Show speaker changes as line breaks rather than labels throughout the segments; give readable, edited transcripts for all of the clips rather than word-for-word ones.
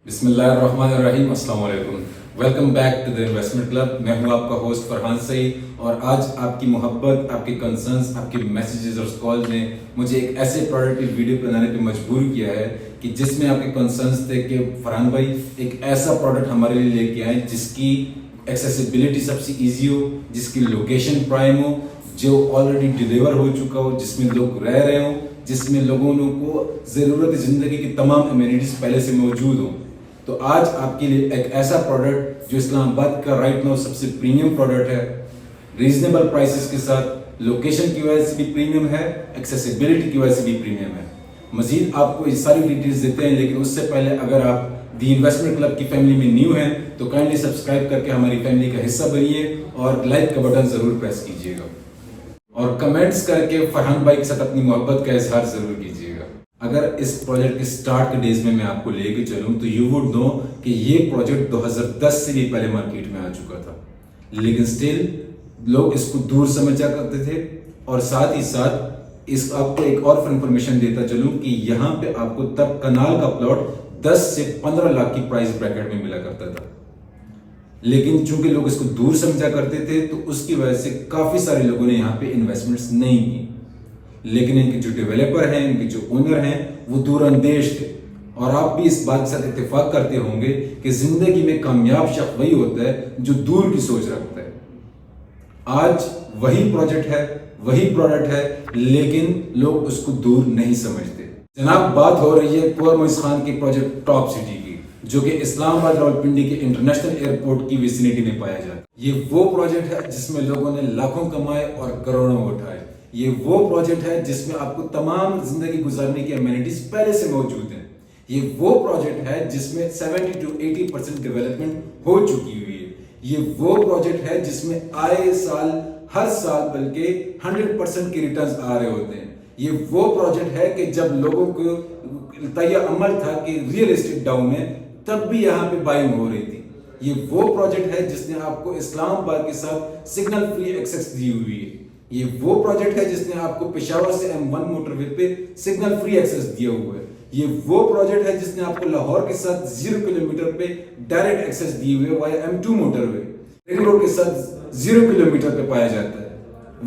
بسم اللہ الرحمن الرحیم. السلام علیکم. Welcome back to the investment club. میں ہوں آپ کا ہوسٹ فرحان سعید اور آج آپ کی محبت، آپ کے کنسرنس، آپ کے میسیجز اور کالز نے مجھے ایک ایسے پروڈکٹ کی ویڈیو بنانے پہ مجبور کیا ہے کہ جس میں آپ کے کنسرنس تھے کہ فرحان بھائی ایک ایسا پروڈکٹ ہمارے لیے لے کے آئیں جس کی ایکسیسیبلٹی سب سے ایزی ہو، جس کی لوکیشن پرائم ہو، جو آلریڈی ڈیلیور ہو چکا ہو، جس میں لوگ رہ رہے ہوں، جس میں لوگوں کو ضرورت زندگی کی تمام امیونٹیز پہلے سے موجود ہوں. تو آج آپ کے لیے ایک ایسا پروڈکٹ جو اسلام آباد کا رائٹ ناؤ سب سے پریمیم پروڈکٹ ہے، ریزنیبل پرائسز کے ساتھ، لوکیشن کی وجہ سے بھی پریمیم ہے، ایکسیسیبلٹی کی وجہ سے بھی پریمیم ہے. مزید آپ کو یہ ساری ڈیٹیلز دیتے ہیں، لیکن اس سے پہلے اگر آپ دی انویسٹمنٹ کلب کی فیملی میں نیو ہیں تو کائنڈلی سبسکرائب کر کے ہماری فیملی کا حصہ بنیے اور لائک کا بٹن ضرور پریس کیجیے گا اور کمنٹس کر کے فرحان بھائی کے ساتھ اپنی محبت کا اظہار ضرور کیجیے گا. اگر اس پروجیکٹ کے سٹارٹ کے ڈیز میں آپ کو لے کے چلوں تو یو وڈ نو کہ یہ پروجیکٹ 2010 سے بھی پہلے مارکیٹ میں آ چکا تھا، لیکن سٹل لوگ اس کو دور سمجھا کرتے تھے. اور ساتھ ہی ساتھ اس آپ کو ایک اور انفارمیشن دیتا چلوں کہ یہاں پہ آپ کو تب کنال کا پلاٹ 10 سے 15 لاکھ کی پرائز بریکٹ میں ملا کرتا تھا، لیکن چونکہ لوگ اس کو دور سمجھا کرتے تھے تو اس کی وجہ سے کافی سارے لوگوں نے یہاں پہ انویسٹمنٹس نہیں کی. لیکن ان کے جو ڈیولپر ہیں، ان کے جو اونر ہیں، وہ دور اندیش تھے. اور آپ بھی اس بات کے ساتھ اتفاق کرتے ہوں گے کہ زندگی میں کامیاب شخص وہی ہوتا ہے جو دور کی سوچ رکھتا ہے. آج وہی پروجیکٹ ہے، وہی پروڈکٹ ہے، لیکن لوگ اس کو دور نہیں سمجھتے. جناب بات ہو رہی ہے قمر معیز خان کے پروجیکٹ ٹاپ سٹی کی، جو کہ اسلام آباد راولپنڈی کے انٹرنیشنل ایئرپورٹ کی ویسینٹی میں پایا جاتا ہے. یہ وہ پروجیکٹ ہے جس میں لوگوں نے لاکھوں کمائے اور کروڑوں اٹھائے. یہ وہ پروجیکٹ ہے جس میں آپ کو تمام زندگی گزارنے کی امینٹیز پہلے سے موجود ہیں. یہ وہ پروجیکٹ ہے جس میں 70 to 80% ڈیولپمنٹ ہو چکی ہوئی ہے. یہ وہ پروجیکٹ ہے جس میں آئے سال، ہر سال بلکہ 100% کے ریٹرنز آ رہے ہوتے ہیں. یہ وہ پروجیکٹ ہے کہ جب لوگوں کو طیہ عمل تھا کہ ریئل اسٹیٹ ڈاؤن ہے، تب بھی یہاں پہ بائنگ ہو رہی تھی. یہ وہ پروجیکٹ ہے جس نے آپ کو اسلام آباد کے ساتھ سگنل فری ایکسیس دی ہوئی ہے. یہ وہ پروجیکٹ ہے جس نے آپ کو پشاور سے M1 موٹر وے پہ سگنل فری ایکسیس دیا ہوا ہے. یہ وہ پروجیکٹ ہے جس نے آپ کو لاہور کے ساتھ 0 کلومیٹر پہ ڈائریکٹ ایکسیس دی ہوئی ہے وایا M2 موٹر وے. رنگ روڈ کے ساتھ 0 کلومیٹر پہ پایا جاتا ہے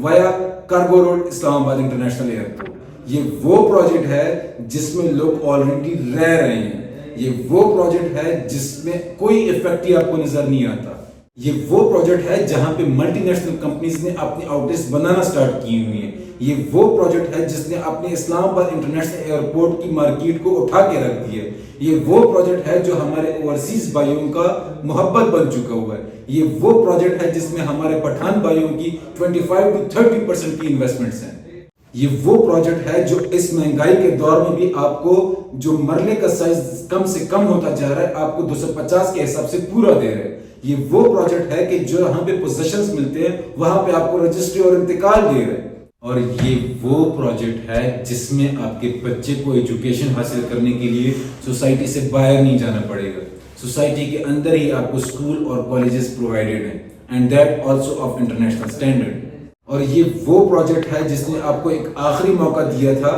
وایا کارگو روڈ اسلام آباد انٹرنیشنل ایئرپورٹ. یہ وہ پروجیکٹ ہے جس میں لوگ آلریڈی رہ رہے ہیں. یہ وہ پروجیکٹ ہے جس میں کوئی افیکٹ ہی آپ کو نظر نہیں آتا. یہ وہ پروجیکٹ ہے جہاں پہ ملٹی نیشنل کمپنیز نے اپنی آؤٹ لیٹس بنانا سٹارٹ کی ہوئی ہیں. یہ وہ پروجیکٹ ہے جس نے اپنے اسلام آباد انٹرنیشنل ایئرپورٹ کی مارکیٹ کو اٹھا کے رکھ دی ہے. یہ وہ پروجیکٹ ہے جو ہمارے اوورسیز بھائیوں کا محبت بن چکا ہوا ہے. یہ وہ پروجیکٹ ہے جس میں ہمارے پٹھان بھائیوں کی 25 to 30% کی انویسٹمنٹس ہیں. یہ وہ پروجیکٹ ہے جو اس مہنگائی کے دور میں بھی آپ کو جو مرلے کا سائز کم سے کم ہوتا جا رہا ہے، آپ کو 250 کے حساب سے پورا دے رہے ہیں. یہ وہ پروجیکٹ ہے کہ جو یہاں پہ پوزیشنز ملتے ہیں وہاں پہ آپ کو رجسٹری اور انتقال دے رہے ہیں. اور یہ وہ پروجیکٹ ہے جس میں آپ کے بچے کو ایجوکیشن حاصل کرنے کے لیے سوسائٹی سے باہر نہیں جانا پڑے گا. سوسائٹی کے اندر ہی آپ کو اسکول اور کالجز پرووائڈیڈ ہیں، and that also of international standard. اور یہ وہ پروجیکٹ ہے جس نے آپ کو ایک آخری موقع دیا تھا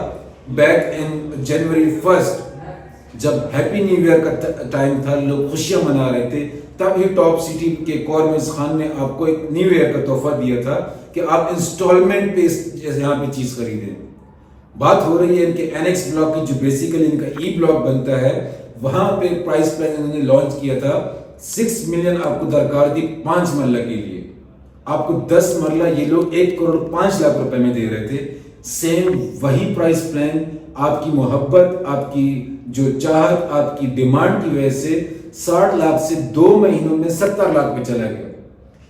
بیک ان جنوری 1 جب ہیپی نیو ایئر کا ٹائم تھا، لوگ خوشیاں منا رہے تھے. تب ہی ٹاپ سٹی کے قمر معیز خان نے آپ کو ایک نیو ایئر کا تحفہ دیا تھا کہ آپ انسٹالمنٹ پہ یہاں پہ چیز خریدیں. بات ہو رہی ہے ان کے اینیکس بلاک کی، جو بیسیکلی ان کا ای بلاک بنتا ہے. وہاں پہ پرائز پلان انہوں نے لانچ کیا تھا 6 ملین آپ کو درکار تھی 5 مرلہ کے لیے. آپ کو 10 مرلہ یہ لوگ 1 کروڑ 5 لاکھ روپے میں دے رہے تھے. سیم وہی پرائز پلان آپ کی محبت، آپ کی جو چاہت، آپ کی ڈیمانڈ کی وجہ سے 60 لاکھ سے 2 مہینوں میں 70 لاکھ پہ چلا گیا.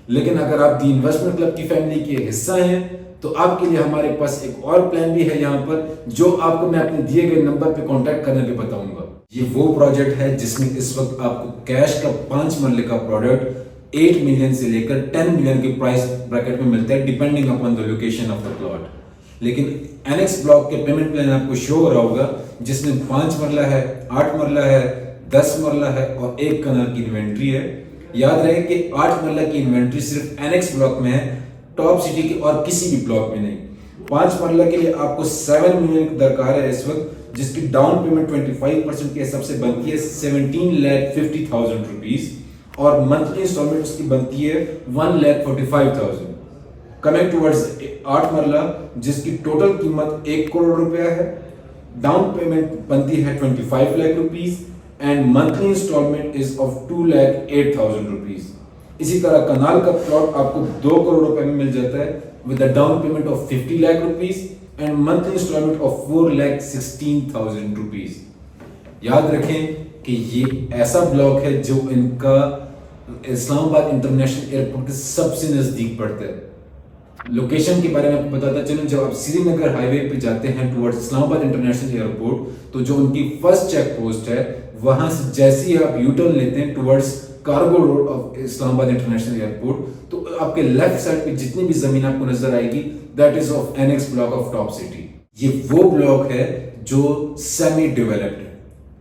لیکن اگر آپ دی انویسٹمنٹ کلب کی فیملی کے حصہ ہیں تو آپ کے لیے ہمارے پاس ایک اور پلان بھی ہے یہاں پر، جو آپ کو میں اپنے دیے گئے نمبر پہ کانٹیکٹ کرنے کے بتاؤں گا. یہ وہ پروجیکٹ ہے جس میں اس وقت آپ کو کیش کا 5 مرلے کا پروڈکٹ 8 ملین سے لے کر 10 ملین کی پرائز بریکٹ میں ملتا ہے depending upon the location of the plot. لیکن اینیکس بلاک کے پیمنٹ پلان آپ کو شو ہو رہا ہوگا جس میں 5 مرلہ ہے، 8 مرلہ ہے، 10 مرلہ ہے اور 1 کنال کی انوینٹری ہے. یاد رہے کہ 8 مرلہ کی انوینٹری صرف اینیکس بلاک میں ہے، ٹاپ سٹی کے اور کسی بھی بلاک میں نہیں. 5 مرلہ کے لیے آپ کو 7 ملین درکار ہے اس وقت، جس کی ڈاؤن پیمنٹ 25% کے حساب سے بنتی ہے 17,50,000 روپیز، اور منتھلی انسٹالمنٹ اس کی بنتی ہے 1,45,000. کمنگ ٹوورڈز 8 مرلہ جس کی ٹوٹل قیمت 1 کروڑ روپیہ ہے، ڈاؤن پیمنٹ بنتی ہے 25 lakh rupees and monthly instalment is of 2,08,000 rupees. اسی طرح کنال کا پلاٹ آپ کو 2 کروڑ روپے میں مل جاتا ہے with a down payment of 50 lakh rupees and monthly instalment of 4,16,000 rupees. یاد رکھیں کہ یہ ایسا بلاک ہے جو ان کا اسلام آباد انٹرنیشنل ایئرپورٹ کے سب سے نزدیک پڑتا ہے. لوکیشن کے بارے میں آپ کو بتاتا چلوں، جب آپ سری نگر ہائی وے پہ جاتے ہیں ٹورڈ اسلام آباد انٹرنیشنل ایئرپورٹ، تو جو ان کی فرسٹ چیک پوسٹ ہے وہاں سے جیسے ہی آپ یو ٹرن لیتے ہیں ٹورڈز کارگو روڈ آف اسلام آباد انٹرنیشنل ایئرپورٹ، تو آپ کے لیفٹ سائڈ پہ جتنی بھی زمین آپ کو نظر آئے گی that is of annex block of Top City. یہ وہ بلاک ہے جو سیمی ڈیولپڈ ہے،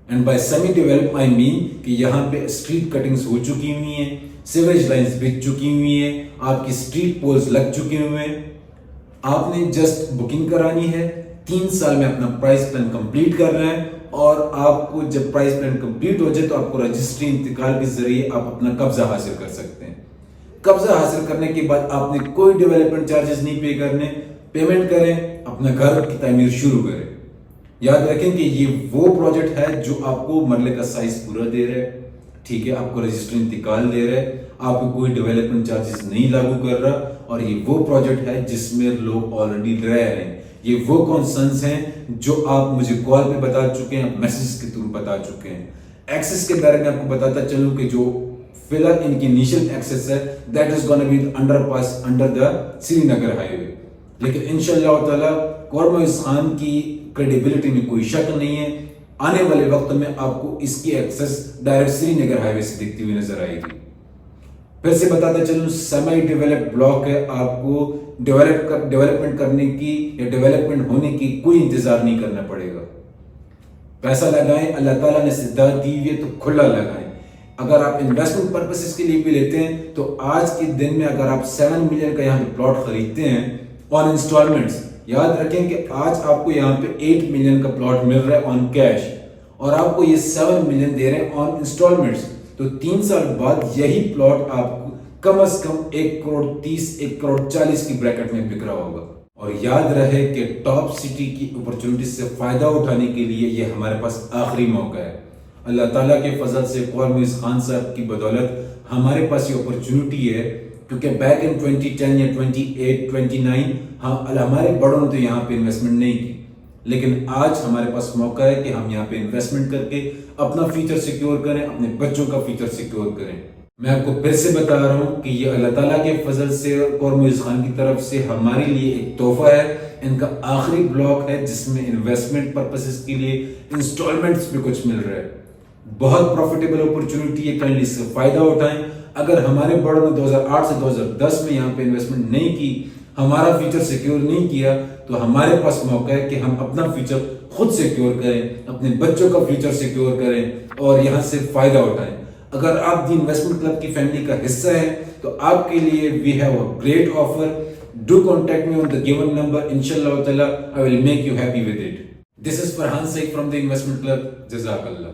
and by semi develop I mean کہ یہاں پہ اسٹریٹ کٹنگز ہو چکی ہوئی ہیں، سیوریج لائنز بچ چکی ہوئی ہیں، آپ کی اسٹریٹ پولز لگ چکے ہوئے ہیں. آپ نے جسٹ بکنگ کرانی ہے، 3 سال میں اپنا پرائز پلان کمپلیٹ کرنا ہے، اور آپ کو جب پرائز پلان کمپلیٹ ہو جائے تو آپ کو رجسٹری انتقال کے ذریعے آپ اپنا قبضہ حاصل کر سکتے ہیں. قبضہ حاصل کرنے کے بعد آپ نے کوئی ڈیولپمنٹ چارجز نہیں پے کرنے، پیمنٹ کریں، اپنا گھر کی تعمیر شروع کریں. یاد رکھیں کہ یہ وہ پروجیکٹ ہے جو آپ کو مرلے کا سائز پورا دے رہا ہے، ٹھیک ہے، آپ کو رجسٹری انتقال دے رہا ہے، آپ کو کوئی ڈیولپمنٹ چارجز نہیں لاگو کر رہا، اور یہ وہ پروجیکٹ ہے جس میں لوگ آلریڈی رہ رہے ہیں. یہ وہ کنسرنز ہیں جو آپ مجھے کال پہ بتا چکے ہیں، میسیج کے تھرو بتا چکے ہیں. ایکسس کے بارے میں آپ کو بتاتا چلوں کہ جو فی الحال ان کی انیشل ایکسس ہے that is gonna be under pass under the Srinagar highway. لیکن انشاءاللہ تعالی قور معیز خان کی کریڈیبلٹی میں کوئی شک نہیں ہے، آنے والے وقت میں آپ کو اس کی ایکسس ڈائریکٹ سری نگر ہائی وے سے دکھتی ہوئی نظر آئے گی. پھر سے بتاتا چلوں سیمی ڈیولپ بلاک ہے، آپ کو ڈیولپمنٹ کرنے کی یا ڈیولپمنٹ ہونے کی کوئی انتظار نہیں کرنا پڑے گا. پیسہ لگائیں، اللہ تعالیٰ نے استعداد دی ہوئی ہے تو کھلا لگائیں. اگر آپ انویسٹمنٹ پرپسز کے لیے بھی لیتے ہیں تو آج کے دن میں اگر آپ 7 ملین کا یہاں پہ پلاٹ خریدتے ہیں آن انسٹالمنٹس، یاد رکھیں کہ آج آپ کو یہاں پہ 8 ملین کا پلاٹ مل رہا ہے آن کیش، اور آپ کو یہ 7 ملین دے رہے ہیں آن انسٹالمنٹس. تو 3 سال بعد یہی پلاٹ آپ کو کم از کم 1 کروڑ 30 1 کروڑ 40 کی بریکٹ میں بک رہا ہوگا. اور یاد رہے کہ ٹاپ سٹی کی اپرچونٹی سے فائدہ اٹھانے کے لیے یہ ہمارے پاس آخری موقع ہے. اللہ تعالیٰ کے فضل سے قور معیز خان صاحب کی بدولت ہمارے پاس یہ اپرچونٹی ہے، کیونکہ بیک ان 2010 یا 28 29 ہمارے بڑوں نے تو یہاں پہ انویسٹمنٹ نہیں کی، لیکن آج ہمارے پاس موقع ہے کہ ہم یہاں پہ انویسٹمنٹ کر کے اپنا فیوچر سیکیور کریں، اپنے بچوں کا فیوچر سیکیور کریں. میں آپ کو پھر سے بتا رہا ہوں کہ یہ اللہ تعالیٰ کے فضل سے قور معیز خان کی طرف سے ہمارے لیے ایک تحفہ ہے. ان کا آخری بلاک ہے جس میں انویسٹمنٹ پرپسز کے لیے انسٹالمنٹس بھی کچھ مل رہا ہے. بہت پروفیٹیبل اپرچونٹی ہے، کائنڈلی اس سے فائدہ اٹھائیں. اگر ہمارے بڑوں نے 2008 سے 2010 میں یہاں پہ انویسٹمنٹ نہیں کی، ہمارا فیوچر سیکیور نہیں کیا، تو ہمارے پاس موقع ہے کہ ہم اپنا فیوچر خود سیکیور کریں، اپنے بچوں کا فیوچر سیکیور کریں اور یہاں سے فائدہ اٹھائیں. اگر آپ دی انویسٹمنٹ کلب کی فیملی کا حصہ ہیں تو آپ کے لیے we have a great offer. Do contact me on the given number. انشاءاللہ تعالی I will make you happy with it. This is Farhan Sheikh from the Investment Club. جزاک اللہ.